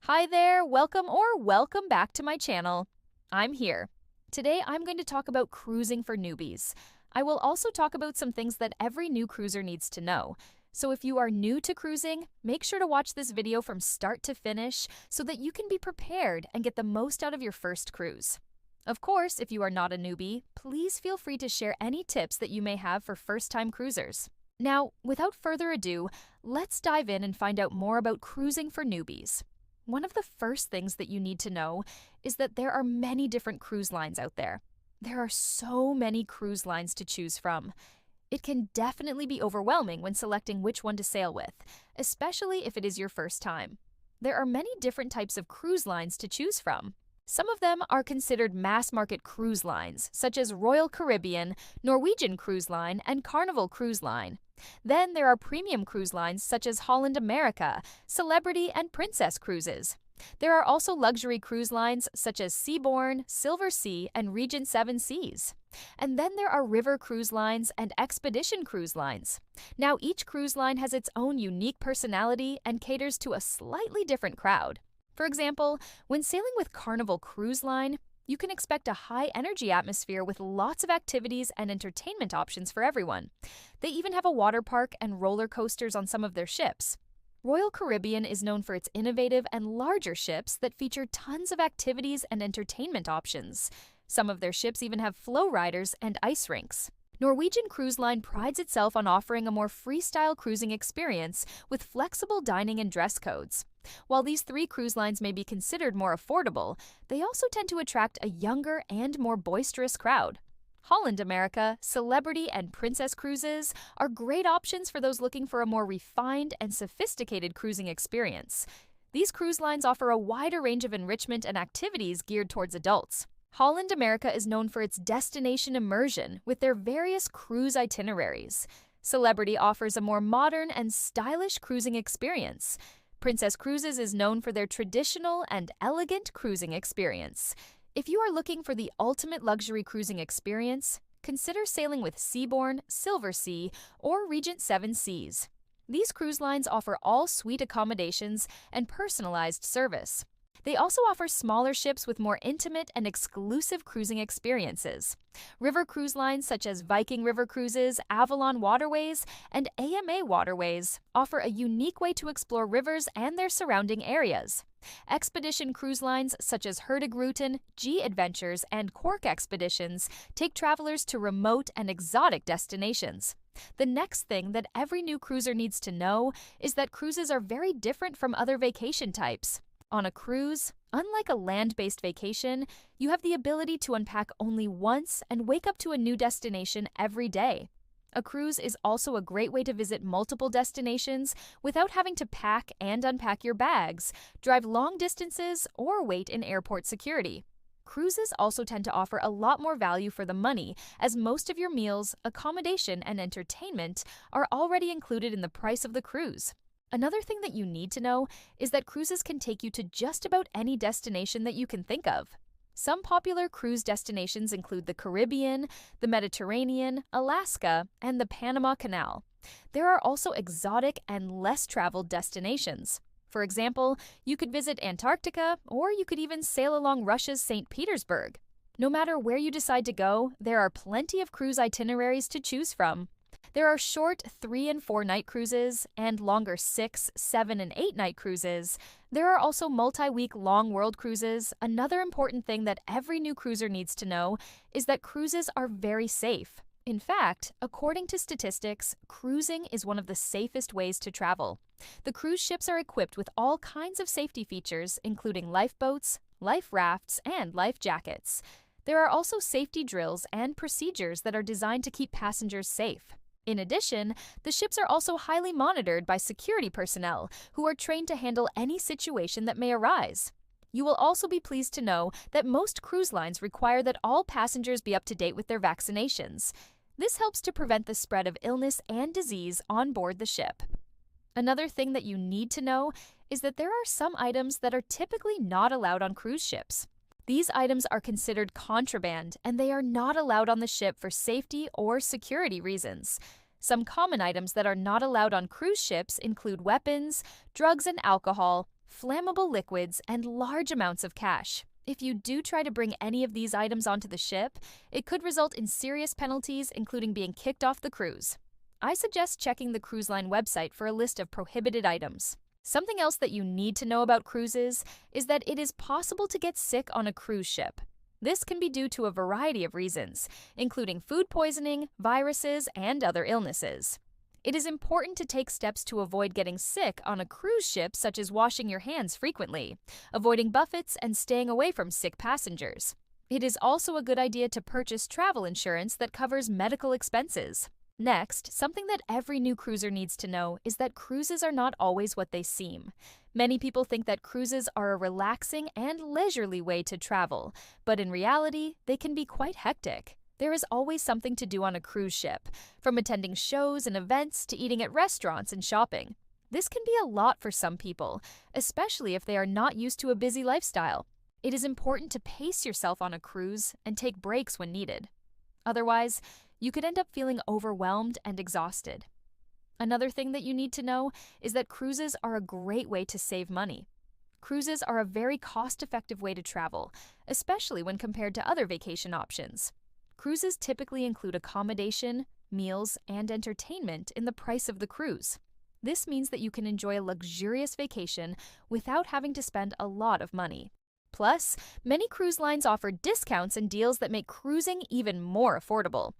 Hi there, welcome back to my channel. I'm here. Today I'm going to talk about cruising for newbies. I will also talk about some things that every new cruiser needs to know. So if you are new to cruising, make sure to watch this video from start to finish so that you can be prepared and get the most out of your first cruise. Of course, if you are not a newbie, please feel free to share any tips that you may have for first-time cruisers. Now, without further ado, let's dive in and find out more about cruising for newbies. One of the first things that you need to know is that there are many different cruise lines out there. There are so many cruise lines to choose from. It can definitely be overwhelming when selecting which one to sail with, especially if it is your first time. There are many different types of cruise lines to choose from. Some of them are considered mass-market cruise lines, such as Royal Caribbean, Norwegian Cruise Line, and Carnival Cruise Line. Then there are premium cruise lines such as Holland America, Celebrity, and Princess Cruises. There are also luxury cruise lines such as Seabourn, Silver Sea, and Regent Seven Seas. And then there are river cruise lines and expedition cruise lines. Now each cruise line has its own unique personality and caters to a slightly different crowd. For example, when sailing with Carnival Cruise Line, you can expect a high-energy atmosphere with lots of activities and entertainment options for everyone. They even have a water park and roller coasters on some of their ships. Royal Caribbean is known for its innovative and larger ships that feature tons of activities and entertainment options. Some of their ships even have flow riders and ice rinks. Norwegian Cruise Line prides itself on offering a more freestyle cruising experience with flexible dining and dress codes. While these three cruise lines may be considered more affordable, they also tend to attract a younger and more boisterous crowd. Holland America, Celebrity, and Princess Cruises are great options for those looking for a more refined and sophisticated cruising experience. These cruise lines offer a wider range of enrichment and activities geared towards adults. Holland America is known for its destination immersion with their various cruise itineraries. Celebrity offers a more modern and stylish cruising experience. Princess Cruises is known for their traditional and elegant cruising experience. If you are looking for the ultimate luxury cruising experience, consider sailing with Seabourn, Silver Sea, or Regent Seven Seas. These cruise lines offer all-suite accommodations and personalized service. They also offer smaller ships with more intimate and exclusive cruising experiences. River cruise lines such as Viking River Cruises, Avalon Waterways, and AMA Waterways offer a unique way to explore rivers and their surrounding areas. Expedition cruise lines such as Hurtigruten, G Adventures, and Cork Expeditions take travelers to remote and exotic destinations. The next thing that every new cruiser needs to know is that cruises are very different from other vacation types. On a cruise, unlike a land-based vacation, you have the ability to unpack only once and wake up to a new destination every day. A cruise is also a great way to visit multiple destinations without having to pack and unpack your bags, drive long distances, or wait in airport security. Cruises also tend to offer a lot more value for the money, as most of your meals, accommodation, and entertainment are already included in the price of the cruise. Another thing that you need to know is that cruises can take you to just about any destination that you can think of. Some popular cruise destinations include the Caribbean, the Mediterranean, Alaska, and the Panama Canal. There are also exotic and less traveled destinations. For example, you could visit Antarctica, or you could even sail along Russia's St. Petersburg. No matter where you decide to go, there are plenty of cruise itineraries to choose from. There are short 3- and 4-night cruises and longer 6-, 7-, and 8-night cruises. There are also multi-week long world cruises. Another important thing that every new cruiser needs to know is that cruises are very safe. In fact, according to statistics, cruising is one of the safest ways to travel. The cruise ships are equipped with all kinds of safety features, including lifeboats, life rafts, and life jackets. There are also safety drills and procedures that are designed to keep passengers safe. In addition, the ships are also highly monitored by security personnel who are trained to handle any situation that may arise. You will also be pleased to know that most cruise lines require that all passengers be up to date with their vaccinations. This helps to prevent the spread of illness and disease on board the ship. Another thing that you need to know is that there are some items that are typically not allowed on cruise ships. These items are considered contraband, and they are not allowed on the ship for safety or security reasons. Some common items that are not allowed on cruise ships include weapons, drugs and alcohol, flammable liquids, and large amounts of cash. If you do try to bring any of these items onto the ship, it could result in serious penalties, including being kicked off the cruise. I suggest checking the cruise line website for a list of prohibited items. Something else that you need to know about cruises is that it is possible to get sick on a cruise ship. This can be due to a variety of reasons, including food poisoning, viruses, and other illnesses. It is important to take steps to avoid getting sick on a cruise ship, such as washing your hands frequently, avoiding buffets, and staying away from sick passengers. It is also a good idea to purchase travel insurance that covers medical expenses. Next, something that every new cruiser needs to know is that cruises are not always what they seem. Many people think that cruises are a relaxing and leisurely way to travel, but in reality, they can be quite hectic. There is always something to do on a cruise ship, from attending shows and events to eating at restaurants and shopping. This can be a lot for some people, especially if they are not used to a busy lifestyle. It is important to pace yourself on a cruise and take breaks when needed. Otherwise, you could end up feeling overwhelmed and exhausted. Another thing that you need to know is that cruises are a great way to save money. Cruises are a very cost-effective way to travel, especially when compared to other vacation options. Cruises typically include accommodation, meals, and entertainment in the price of the cruise. This means that you can enjoy a luxurious vacation without having to spend a lot of money. Plus, many cruise lines offer discounts and deals that make cruising even more affordable.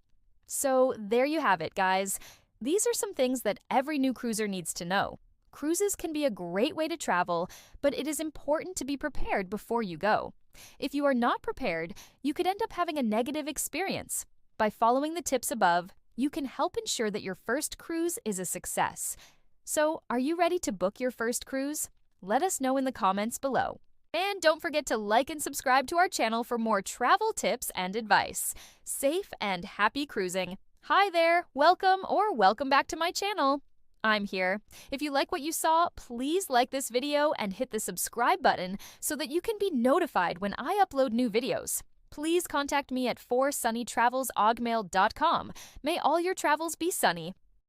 So there you have it, guys. These are some things that every new cruiser needs to know. Cruises can be a great way to travel, but it is important to be prepared before you go. If you are not prepared, you could end up having a negative experience. By following the tips above, you can help ensure that your first cruise is a success. So, are you ready to book your first cruise? Let us know in the comments below. And don't forget to like and subscribe to our channel for more travel tips and advice. Safe and happy cruising! Hi there, welcome back to my channel. I'm here. If you like what you saw, please like this video and hit the subscribe button so that you can be notified when I upload new videos. Please contact me at forsunnytravelsogmail.com. May all your travels be sunny.